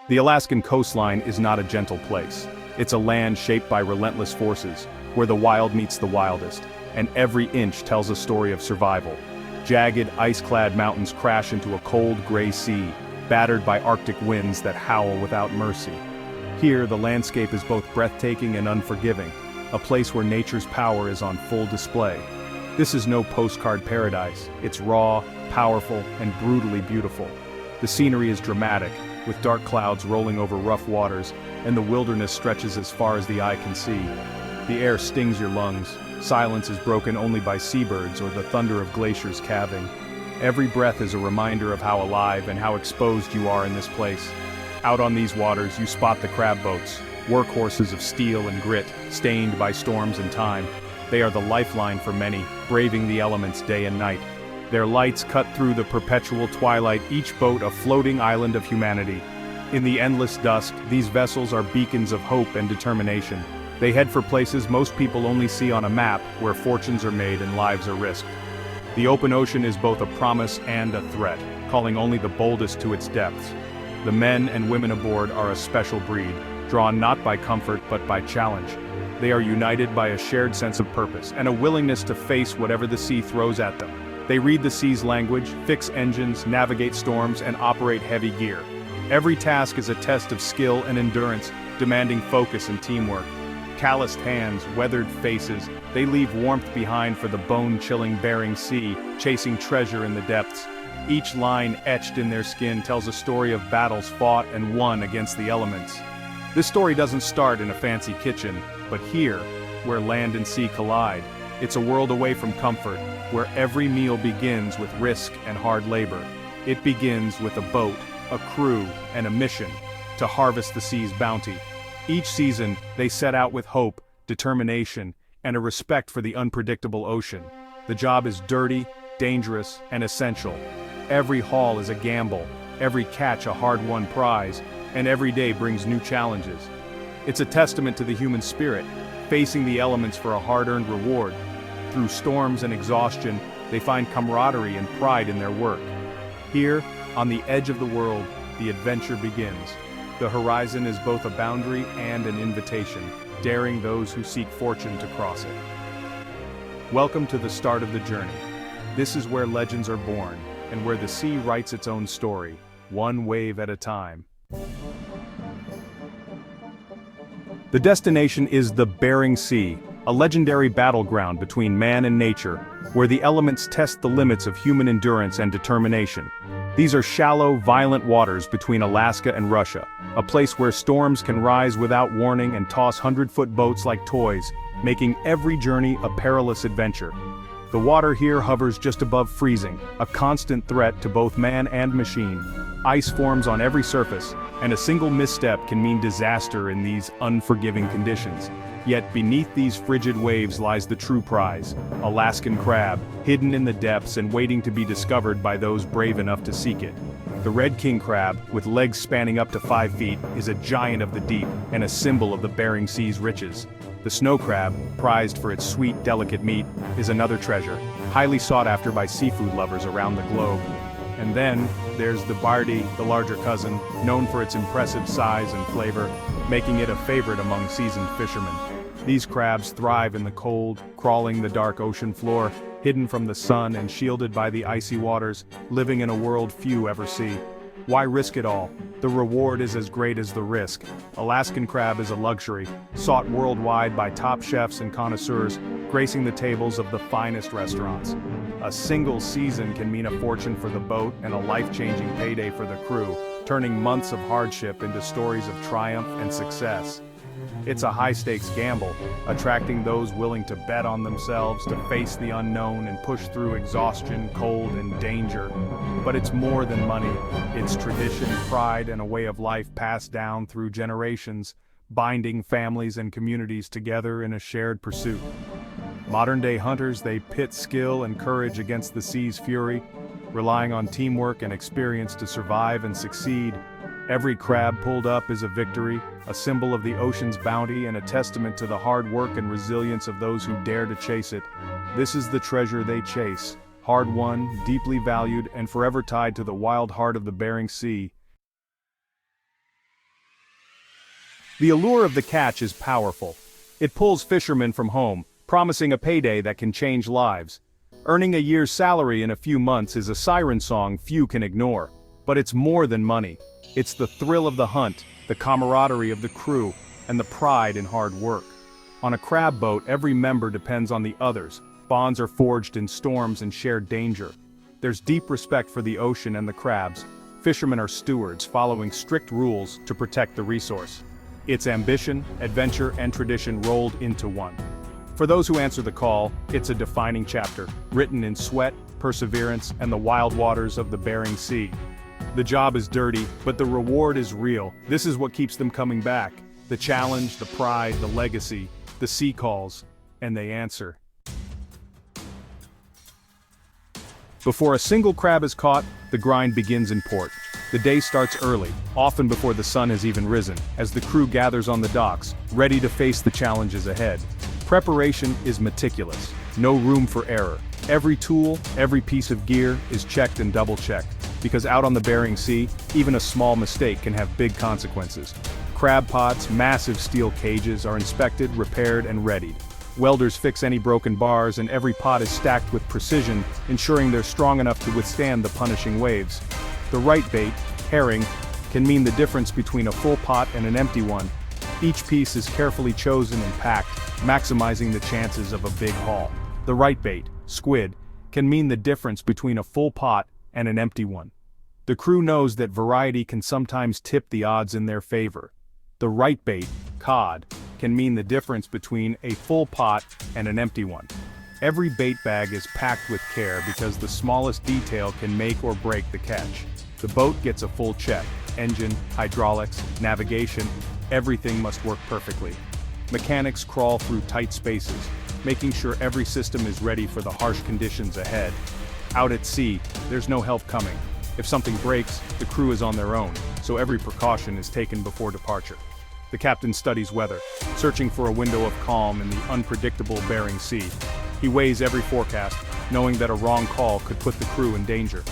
The Alaskan coastline is not a gentle place. It's a land shaped by relentless forces, where the wild meets the wildest, and every inch tells a story of survival. Jagged, ice-clad mountains crash into a cold, gray sea, battered by Arctic winds that howl without mercy. Here, the landscape is both breathtaking and unforgiving, a place where nature's power is on full display. This is no postcard paradise. It's raw, powerful, and brutally beautiful. The scenery is dramatic, with dark clouds rolling over rough waters, and the wilderness stretches as far as the eye can see. The air stings your lungs. Silence is broken only by seabirds or the thunder of glaciers calving. Every breath is a reminder of how alive and how exposed you are in this place. Out on these waters, you spot the crab boats, workhorses of steel and grit, stained by storms and time. They are the lifeline for many, braving the elements day and night. Their lights cut through the perpetual twilight, each boat a floating island of humanity. In the endless dusk, these vessels are beacons of hope and determination. They head for places most people only see on a map, where fortunes are made and lives are risked. The open ocean is both a promise and a threat, calling only the boldest to its depths. The men and women aboard are a special breed, drawn not by comfort but by challenge. They are united by a shared sense of purpose and a willingness to face whatever the sea throws at them. They read the sea's language, fix engines, navigate storms, and operate heavy gear. Every task is a test of skill and endurance, demanding focus and teamwork. Calloused hands, weathered faces, they leave warmth behind for the bone-chilling Bering Sea, chasing treasure in the depths. Each line etched in their skin tells a story of battles fought and won against the elements. This story doesn't start in a fancy kitchen, but here, where land and sea collide. It's a world away from comfort, where every meal begins with risk and hard labor. It begins with a boat, a crew, and a mission to harvest the sea's bounty. Each season, they set out with hope, determination, and a respect for the unpredictable ocean. The job is dirty, dangerous, and essential. Every haul is a gamble, every catch a hard-won prize, and every day brings new challenges. It's a testament to the human spirit, facing the elements for a hard-earned reward. Through storms and exhaustion, they find camaraderie and pride in their work. Here, on the edge of the world, the adventure begins. The horizon is both a boundary and an invitation, daring those who seek fortune to cross it. Welcome to the start of the journey. This is where legends are born, and where the sea writes its own story, one wave at a time. The destination is the Bering Sea, a legendary battleground between man and nature, where the elements test the limits of human endurance and determination. These are shallow, violent waters between Alaska and Russia, a place where storms can rise without warning and toss 100-foot boats like toys, making every journey a perilous adventure. The water here hovers just above freezing, a constant threat to both man and machine. Ice forms on every surface, and a single misstep can mean disaster in these unforgiving conditions. Yet beneath these frigid waves lies the true prize, Alaskan crab, hidden in the depths and waiting to be discovered by those brave enough to seek it. The red king crab, with legs spanning up to 5 feet, is a giant of the deep and a symbol of the Bering Sea's riches. The snow crab, prized for its sweet, delicate meat, is another treasure, highly sought after by seafood lovers around the globe. And then, there's the Bairdi, the larger cousin, known for its impressive size and flavor, making it a favorite among seasoned fishermen. These crabs thrive in the cold, crawling the dark ocean floor, hidden from the sun and shielded by the icy waters, living in a world few ever see. Why risk it all? The reward is as great as the risk. Alaskan crab is a luxury, sought worldwide by top chefs and connoisseurs, gracing the tables of the finest restaurants. A single season can mean a fortune for the boat and a life-changing payday for the crew, turning months of hardship into stories of triumph and success. It's a high-stakes gamble, attracting those willing to bet on themselves, to face the unknown and push through exhaustion, cold, and danger. But it's more than money. It's tradition, pride, and a way of life passed down through generations, binding families and communities together in a shared pursuit. Modern-day hunters, they pit skill and courage against the sea's fury, relying on teamwork and experience to survive and succeed. Every crab pulled up is a victory, a symbol of the ocean's bounty and a testament to the hard work and resilience of those who dare to chase it. This is the treasure they chase, hard-won, deeply valued, and forever tied to the wild heart of the Bering Sea. The allure of the catch is powerful. It pulls fishermen from home, promising a payday that can change lives. Earning a year's salary in a few months is a siren song few can ignore. But it's more than money. It's the thrill of the hunt, the camaraderie of the crew, and the pride in hard work. On a crab boat, every member depends on the others. Bonds are forged in storms and shared danger. There's deep respect for the ocean and the crabs. Fishermen are stewards, following strict rules to protect the resource. It's ambition, adventure, and tradition rolled into one. For those who answer the call, it's a defining chapter, written in sweat, perseverance, and the wild waters of the Bering Sea. The job is dirty, but the reward is real. This is what keeps them coming back. The challenge, the pride, the legacy. The sea calls, and they answer. Before a single crab is caught, the grind begins in port. The day starts early, often before the sun has even risen, as the crew gathers on the docks, ready to face the challenges ahead. Preparation is meticulous, no room for error. Every tool, every piece of gear is checked and double-checked, because out on the Bering Sea, even a small mistake can have big consequences. Crab pots, massive steel cages, are inspected, repaired, and readied. Welders fix any broken bars, and every pot is stacked with precision, ensuring they're strong enough to withstand the punishing waves. The right bait, herring, can mean the difference between a full pot and an empty one. Each piece is carefully chosen and packed, maximizing the chances of a big haul. The right bait, squid, can mean the difference between a full pot and an empty one. The crew knows that variety can sometimes tip the odds in their favor. The right bait, cod, can mean the difference between a full pot and an empty one. Every bait bag is packed with care because the smallest detail can make or break the catch. The boat gets a full check. Engine, hydraulics, navigation, everything must work perfectly. Mechanics crawl through tight spaces, making sure every system is ready for the harsh conditions ahead. Out at sea, there's no help coming. If something breaks, the crew is on their own, so every precaution is taken before departure. The captain studies weather, searching for a window of calm in the unpredictable Bering Sea. He weighs every forecast, knowing that a wrong call could put the crew in danger.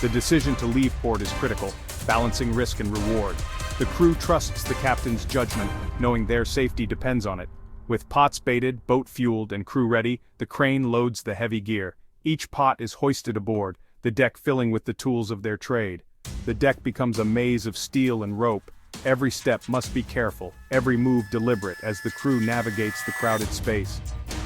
The decision to leave port is critical, balancing risk and reward. The crew trusts the captain's judgment, knowing their safety depends on it. With pots baited, boat fueled, and crew ready, the crane loads the heavy gear. Each pot is hoisted aboard, the deck filling with the tools of their trade. The deck becomes a maze of steel and rope. Every step must be careful, every move deliberate as the crew navigates the crowded space.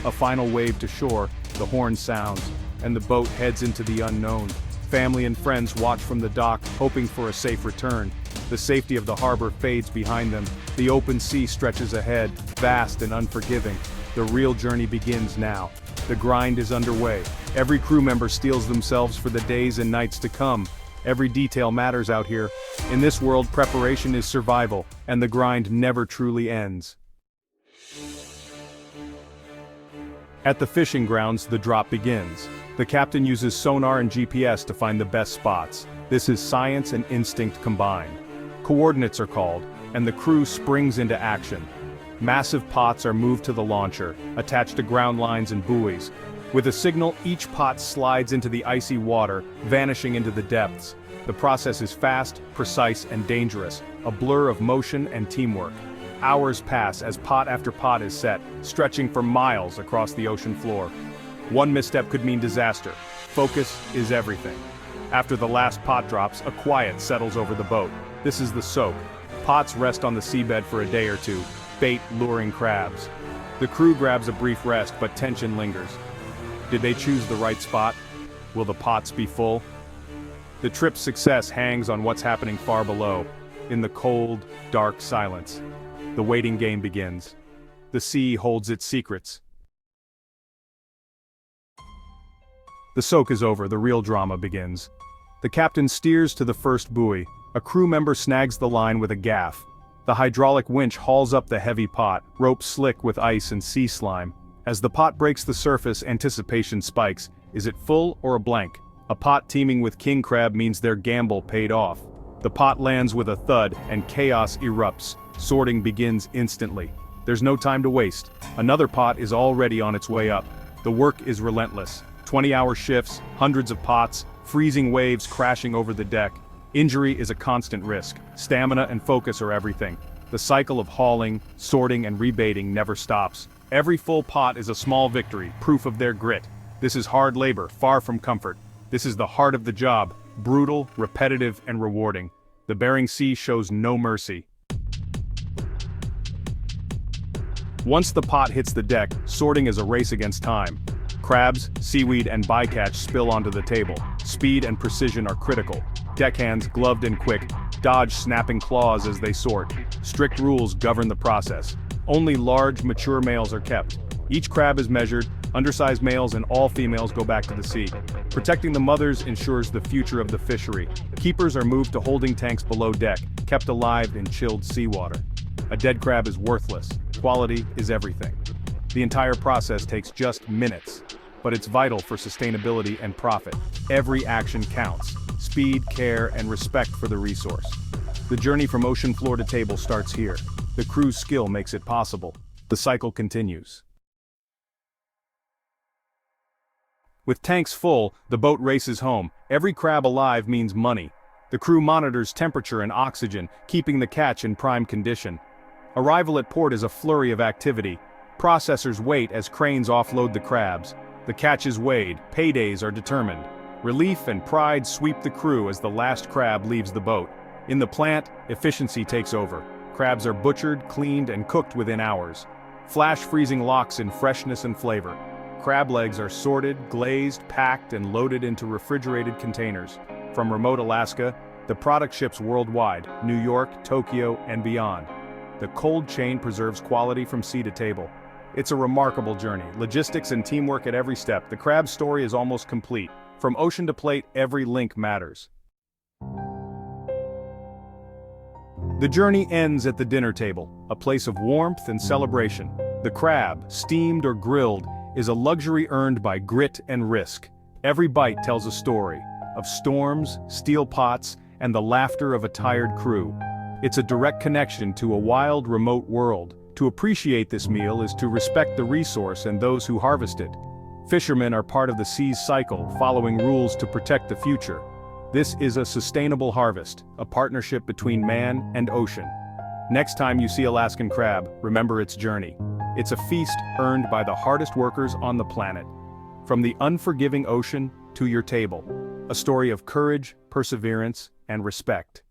A final wave to shore, the horn sounds, and the boat heads into the unknown. Family and friends watch from the dock, hoping for a safe return. The safety of the harbor fades behind them. The open sea stretches ahead, vast and unforgiving. The real journey begins now. The grind is underway. Every crew member steels themselves for the days and nights to come. Every detail matters out here. In this world, preparation is survival, and the grind never truly ends. At the fishing grounds, the drop begins. The captain uses sonar and GPS to find the best spots. This is science and instinct combined. Coordinates are called, and the crew springs into action. Massive pots are moved to the launcher, attached to ground lines and buoys. With a signal, each pot slides into the icy water, vanishing into the depths. The process is fast, precise, and dangerous, a blur of motion and teamwork. Hours pass as pot after pot is set, stretching for miles across the ocean floor. One misstep could mean disaster. Focus is everything. After the last pot drops, a quiet settles over the boat. This is the soak. Pots rest on the seabed for a day or two, bait luring crabs. The crew grabs a brief rest, but tension lingers. Did they choose the right spot? Will the pots be full? The trip's success hangs on what's happening far below, in the cold, dark silence. The waiting game begins. The sea holds its secrets. The soak is over, the real drama begins. The captain steers to the first buoy. A crew member snags the line with a gaff. The hydraulic winch hauls up the heavy pot, rope slick with ice and sea slime. As the pot breaks the surface, anticipation spikes. Is it full or a blank? A pot teeming with king crab means their gamble paid off. The pot lands with a thud, and chaos erupts. Sorting begins instantly. There's no time to waste. Another pot is already on its way up. The work is relentless. 20-hour shifts, hundreds of pots, freezing waves crashing over the deck. Injury is a constant risk. Stamina and focus are everything. The cycle of hauling, sorting, and rebaiting never stops. Every full pot is a small victory, proof of their grit. This is hard labor, far from comfort. This is the heart of the job, brutal, repetitive, and rewarding. The Bering Sea shows no mercy. Once the pot hits the deck, sorting is a race against time. Crabs, seaweed, and bycatch spill onto the table. Speed and precision are critical. Deckhands, gloved and quick, dodge snapping claws as they sort. Strict rules govern the process. Only large, mature males are kept. Each crab is measured, undersized males and all females go back to the sea. Protecting the mothers ensures the future of the fishery. Keepers are moved to holding tanks below deck, kept alive in chilled seawater. A dead crab is worthless. Quality is everything. The entire process takes just minutes, but it's vital for sustainability and profit. Every action counts. Speed, care, and respect for the resource. The journey from ocean floor to table starts here. The crew's skill makes it possible. The cycle continues. With tanks full, the boat races home. Every crab alive means money. The crew monitors temperature and oxygen, keeping the catch in prime condition. Arrival at port is a flurry of activity. Processors wait as cranes offload the crabs. The catch is weighed, paydays are determined. Relief and pride sweep the crew as the last crab leaves the boat. In the plant, efficiency takes over. Crabs are butchered, cleaned, and cooked within hours. Flash freezing locks in freshness and flavor. Crab legs are sorted, glazed, packed, and loaded into refrigerated containers. From remote Alaska, the product ships worldwide, New York, Tokyo, and beyond. The cold chain preserves quality from sea to table. It's a remarkable journey, logistics and teamwork at every step. The crab story is almost complete. From ocean to plate, every link matters. The journey ends at the dinner table, a place of warmth and celebration. The crab, steamed or grilled, is a luxury earned by grit and risk. Every bite tells a story of storms, steel pots, and the laughter of a tired crew. It's a direct connection to a wild, remote world. To appreciate this meal is to respect the resource and those who harvest it. Fishermen are part of the sea's cycle, following rules to protect the future. This is a sustainable harvest, a partnership between man and ocean. Next time you see Alaskan crab, remember its journey. It's a feast earned by the hardest workers on the planet. From the unforgiving ocean to your table, a story of courage, perseverance, and respect.